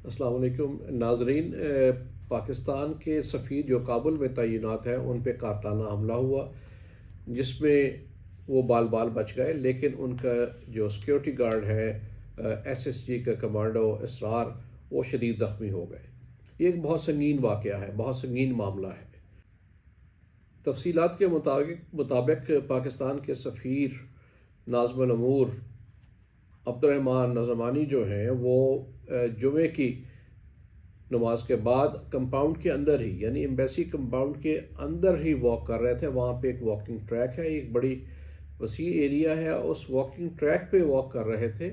السلام علیکم ناظرین، پاکستان کے سفیر جو کابل میں تعینات ہیں ان پہ قاتلانہ حملہ ہوا جس میں وہ بال بال بچ گئے، لیکن ان کا جو سیکیورٹی گارڈ ہے SSG کا کمانڈو اسرار، وہ شدید زخمی ہو گئے۔ یہ ایک بہت سنگین واقعہ ہے، بہت سنگین معاملہ ہے۔ تفصیلات کے مطابق پاکستان کے سفیر ناظم الامور عبد الرحمن نظمانی جو ہیں وہ جمعے کی نماز کے بعد کمپاؤنڈ کے اندر ہی، یعنی ایمبیسی کمپاؤنڈ کے اندر ہی واک کر رہے تھے۔ وہاں پہ ایک واکنگ ٹریک ہے، ایک بڑی وسیع ایریا ہے، اس واکنگ ٹریک پہ واک کر رہے تھے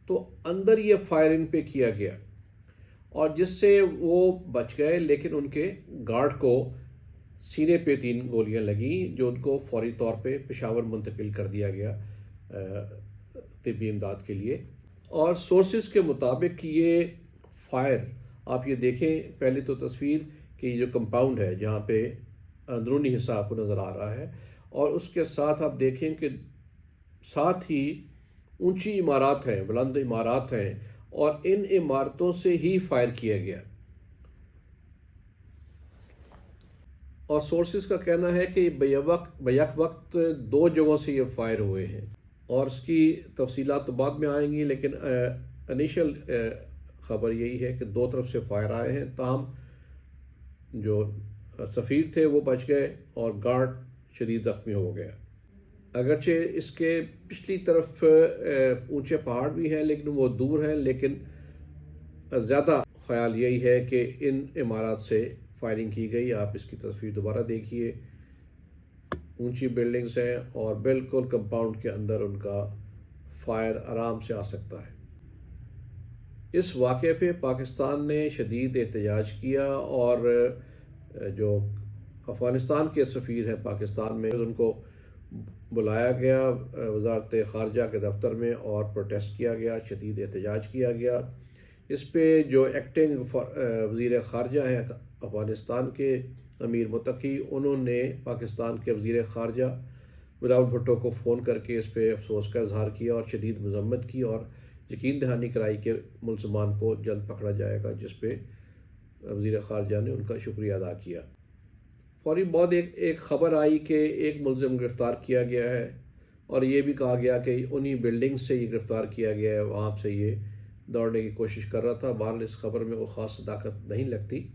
تو اندر یہ فائرنگ پہ کیا گیا اور جس سے وہ بچ گئے، لیکن ان کے گارڈ کو سینے پہ 3 گولیاں لگیں جو ان کو فوری طور پہ پشاور منتقل کر دیا گیا طبی امداد کے لیے۔ اور سورسز کے مطابق یہ فائر، آپ یہ دیکھیں پہلے تو تصویر کہ یہ جو کمپاؤنڈ ہے جہاں پہ اندرونی حصہ آپ کو نظر آ رہا ہے، اور اس کے ساتھ آپ دیکھیں کہ ساتھ ہی اونچی عمارات ہیں، بلند عمارات ہیں، اور ان عمارتوں سے ہی فائر کیا گیا۔ اور سورسز کا کہنا ہے کہ بیک وقت 2 جگہوں سے یہ فائر ہوئے ہیں، اور اس کی تفصیلات تو بعد میں آئیں گی، لیکن انیشل خبر یہی ہے کہ 2 طرف سے فائر آئے ہیں۔ تاہم جو سفیر تھے وہ بچ گئے اور گارڈ شدید زخمی ہو گیا۔ اگرچہ اس کے پچھلی طرف اونچے پہاڑ بھی ہیں لیکن وہ دور ہیں، لیکن زیادہ خیال یہی ہے کہ ان عمارات سے فائرنگ کی گئی۔ آپ اس کی تصویر دوبارہ دیکھیے، اونچی بلڈنگز ہیں اور بالکل کمپاؤنڈ کے اندر ان کا فائر آرام سے آ سکتا ہے۔ اس واقعے پہ پاکستان نے شدید احتجاج کیا، اور جو افغانستان کے سفیر ہیں پاکستان میں، ان کو بلایا گیا وزارت خارجہ کے دفتر میں اور پروٹیسٹ کیا گیا، شدید احتجاج کیا گیا۔ اس پہ جو ایکٹنگ وزیر خارجہ ہیں افغانستان کے امیر متقی، انہوں نے پاکستان کے وزیر خارجہ بلاول بھٹو کو فون کر کے اس پہ افسوس کا اظہار کیا اور شدید مذمت کی، اور یقین دہانی کرائی کہ ملزمان کو جلد پکڑا جائے گا، جس پہ وزیر خارجہ نے ان کا شکریہ ادا کیا۔ فوری بعد ایک خبر آئی کہ ایک ملزم گرفتار کیا گیا ہے، اور یہ بھی کہا گیا کہ انہی بلڈنگ سے یہ گرفتار کیا گیا ہے، وہاں سے یہ دوڑنے کی کوشش کر رہا تھا۔ بہرحال اس خبر میں کوئی خاص صداقت نہیں لگتی،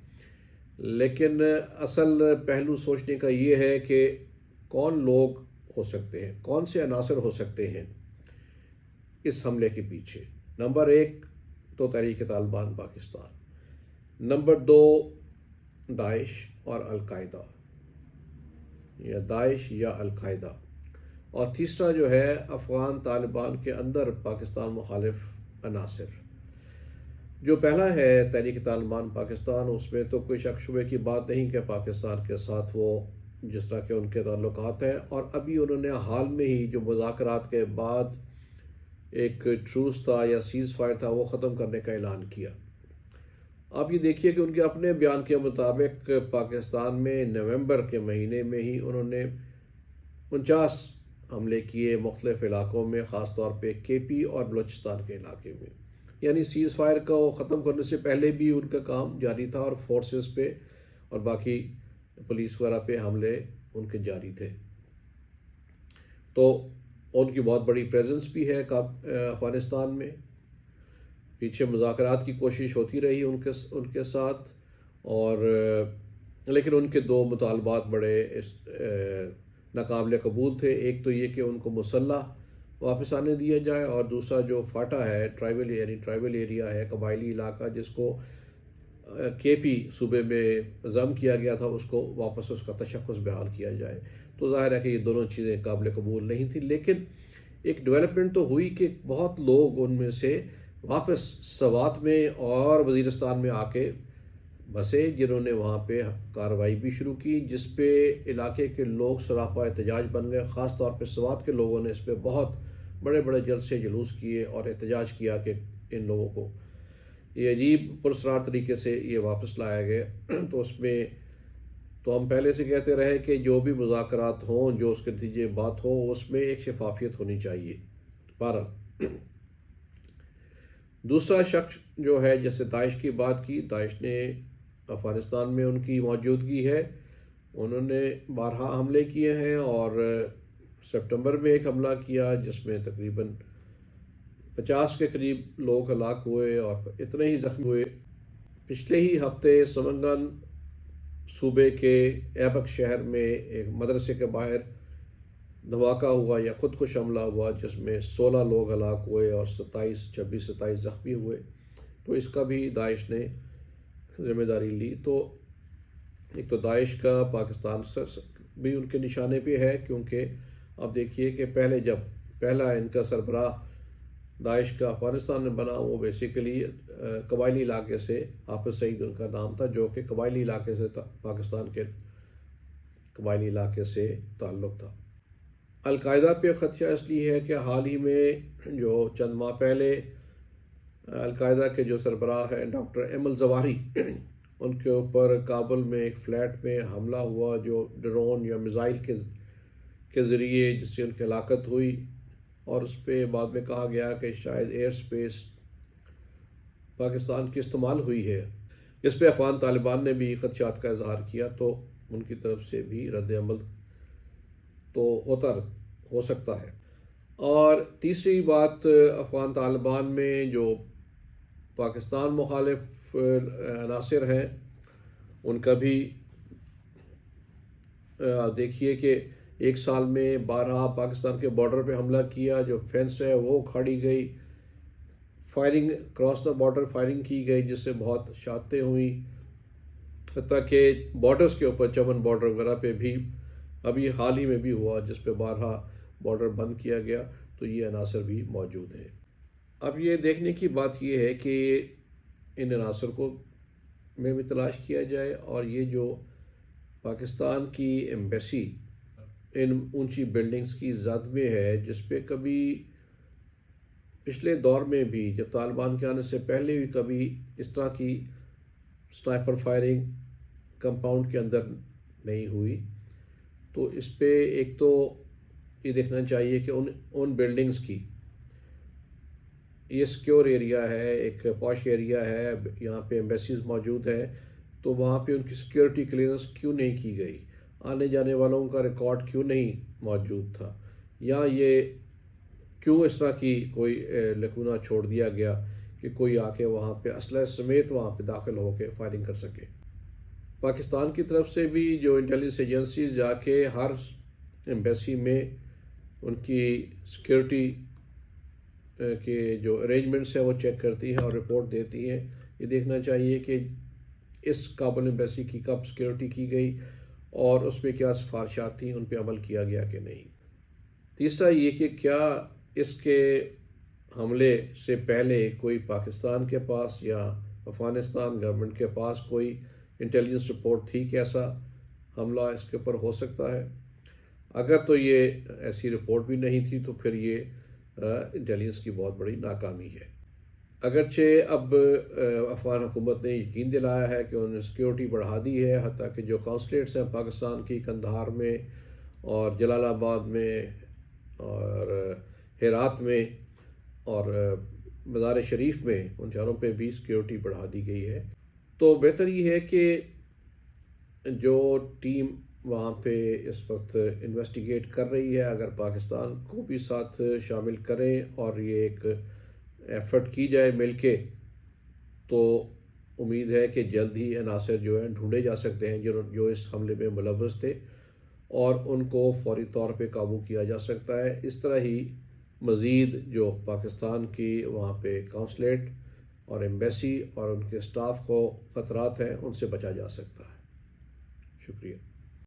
لیکن اصل پہلو سوچنے کا یہ ہے کہ کون لوگ ہو سکتے ہیں، کون سے عناصر ہو سکتے ہیں اس حملے کے پیچھے۔ نمبر 1 تو تحریک طالبان پاکستان، نمبر 2 داعش اور القاعدہ، یا داعش یا القاعدہ، اور تیسرا جو ہے افغان طالبان کے اندر پاکستان مخالف عناصر۔ جو پہلا ہے تحریک طالبان پاکستان، اس میں تو کوئی شک شبے کی بات نہیں کہ پاکستان کے ساتھ وہ جس طرح کے ان کے تعلقات ہیں، اور ابھی انہوں نے حال میں ہی جو مذاکرات کے بعد ایک ٹروس تھا یا سیز فائر تھا وہ ختم کرنے کا اعلان کیا۔ آپ یہ دیکھیے کہ ان کے اپنے بیان کے مطابق پاکستان میں نومبر کے مہینے میں ہی انہوں نے 49 حملے کیے مختلف علاقوں میں، خاص طور پہ KP اور بلوچستان کے علاقے میں۔ یعنی سیز فائر کو ختم کرنے سے پہلے بھی ان کا کام جاری تھا، اور فورسز پہ اور باقی پولیس وغیرہ پہ حملے ان کے جاری تھے۔ تو ان کی بہت بڑی پریزنس بھی ہے افغانستان میں۔ پیچھے مذاکرات کی کوشش ہوتی رہی ان کے ساتھ، اور لیکن ان کے 2 مطالبات بڑے ناقابل قبول تھے۔ ایک تو یہ کہ ان کو مسلح واپس آنے دیا جائے، اور دوسرا جو فاٹا ہے ٹرائبل ایریا ہے، قبائلی علاقہ جس کو KP صوبے میں ضم کیا گیا تھا، اس کو واپس اس کا تشخص بحال کیا جائے۔ تو ظاہر ہے کہ یہ دونوں چیزیں قابل قبول نہیں تھیں، لیکن ایک ڈیولپمنٹ تو ہوئی کہ بہت لوگ ان میں سے واپس سوات میں اور وزیرستان میں آ کے بسے، جنہوں نے وہاں پہ کارروائی بھی شروع کی، جس پہ علاقے کے لوگ سراپا احتجاج بن گئے۔ خاص طور پہ سوات کے لوگوں نے اس پہ بہت بڑے بڑے جلسے جلوس کیے اور احتجاج کیا کہ ان لوگوں کو یہ عجیب پرسرار طریقے سے یہ واپس لایا گیا۔ تو اس میں تو ہم پہلے سے کہتے رہے کہ جو بھی مذاکرات ہوں، جو اس کے نتیجے بات ہو، اس میں ایک شفافیت ہونی چاہیے۔ بہرحال دوسرا شخص جو ہے، جیسے داعش کی بات کی، داعش نے افغانستان میں ان کی موجودگی ہے، انہوں نے بارہا حملے کیے ہیں، اور سپٹمبر میں ایک حملہ کیا جس میں تقریباً 50 کے قریب لوگ ہلاک ہوئے اور اتنے ہی زخمی ہوئے۔ پچھلے ہی ہفتے سمنگان صوبے کے ایبک شہر میں ایک مدرسے کے باہر دھماکہ ہوا یا خودکش حملہ ہوا جس میں 16 لوگ ہلاک ہوئے اور 27 زخمی ہوئے، تو اس کا بھی داعش نے ذمہ داری لی۔ تو ایک تو داعش کا پاکستان بھی ان کے نشانے پہ ہے، کیونکہ اب دیکھیے کہ پہلا ان کا سربراہ داعش کا افغانستان میں بنا، وہ بیسیکلی قبائلی علاقے سے، حافظ سعید ان کا نام تھا، جو کہ قبائلی علاقے سے پاکستان کے قبائلی علاقے سے تعلق تھا۔ القاعدہ پہ خدشہ اس لیے ہے کہ حال ہی میں جو چند ماہ پہلے القاعدہ کے جو سربراہ ہیں ڈاکٹر ایمل زواہری، ان کے اوپر کابل میں ایک فلیٹ میں حملہ ہوا جو ڈرون یا میزائل کے ذریعے، جس سے ان کی ہلاکت ہوئی، اور اس پہ بعد میں کہا گیا کہ شاید ایئر سپیس پاکستان کی استعمال ہوئی ہے۔ اس پہ افغان طالبان نے بھی خدشات کا اظہار کیا، تو ان کی طرف سے بھی رد عمل تو ہو سکتا ہے۔ اور تیسری بات، افغان طالبان میں جو پاکستان مخالف عناصر ہیں ان کا بھی دیکھیے کہ ایک سال میں 12 پاکستان کے بارڈر پہ حملہ کیا، جو فینس ہے وہ کھاڑی گئی، firing cross the border firing کی گئی جس سے بہت شہادتیں ہوئیں، حتیٰ کہ بارڈرز کے اوپر چمن بارڈر وغیرہ پہ بھی ابھی حال ہی میں بھی ہوا جس پہ 12 بارڈر بند کیا گیا، تو یہ عناصر بھی موجود ہیں۔ اب یہ دیکھنے کی بات یہ ہے کہ ان عناصر کو میں بھی تلاش کیا جائے، اور یہ جو پاکستان کی ایمبیسی ان اونچی بلڈنگز کی زد میں ہے، جس پہ کبھی پچھلے دور میں بھی جب طالبان کے آنے سے پہلے بھی کبھی اس طرح کی سنائپر فائرنگ کمپاؤنڈ کے اندر نہیں ہوئی، تو اس پہ ایک تو یہ دیکھنا چاہیے کہ ان بلڈنگز کی، یہ سیکیور ایریا ہے، ایک پاش ایریا ہے، یہاں پہ ایمبیسیز موجود ہیں، تو وہاں پہ ان کی سیکیورٹی کلیئرنس کیوں نہیں کی گئی، آنے جانے والوں کا ریکارڈ کیوں نہیں موجود تھا، یا یہ کیوں اس طرح کی کوئی لکونہ چھوڑ دیا گیا کہ کوئی آ کے وہاں پہ اسلحہ سمیت وہاں پہ داخل ہو کے فائرنگ کر سکے۔ پاکستان کی طرف سے بھی جو انٹیلیجنس ایجنسیز جا کے ہر ایمبیسی میں ان کی سیکیورٹی کے جو ارینجمنٹس ہیں وہ چیک کرتی ہیں اور رپورٹ دیتی ہیں۔ یہ دیکھنا چاہیے کہ اس کابل ایمبیسی کی کب سیکیورٹی کی گئی اور اس میں کیا سفارشات تھیں، ان پہ عمل کیا گیا کہ نہیں۔ تیسرا یہ کہ کیا اس کے حملے سے پہلے کوئی پاکستان کے پاس یا افغانستان گورنمنٹ کے پاس کوئی انٹیلیجنس رپورٹ تھی کہ ایسا حملہ اس کے اوپر ہو سکتا ہے؟ اگر تو یہ ایسی رپورٹ بھی نہیں تھی تو پھر یہ انٹیلیجنس کی بہت بڑی ناکامی ہے۔ اگرچہ اب افغان حکومت نے یقین دلایا ہے کہ انہوں نے سیکیورٹی بڑھا دی ہے، حتیٰ کہ جو کانسولیٹس ہیں پاکستان کی قندھار میں اور جلال آباد میں اور ہرات میں اور مزار شریف میں، ان چاروں پہ بھی سیکیورٹی بڑھا دی گئی ہے۔ تو بہتر یہ ہے کہ جو ٹیم وہاں پہ اس وقت انویسٹیگیٹ کر رہی ہے، اگر پاکستان کو بھی ساتھ شامل کریں اور یہ ایک ایفرٹ کی جائے مل کے، تو امید ہے کہ جلد ہی عناصر جو ہیں ڈھونڈے جا سکتے ہیں جو اس حملے میں ملوث تھے، اور ان کو فوری طور پہ قابو کیا جا سکتا ہے۔ اس طرح ہی مزید جو پاکستان کی وہاں پہ کانسولیٹ اور ایمبیسی اور ان کے سٹاف کو خطرات ہیں، ان سے بچا جا سکتا ہے۔ شکریہ۔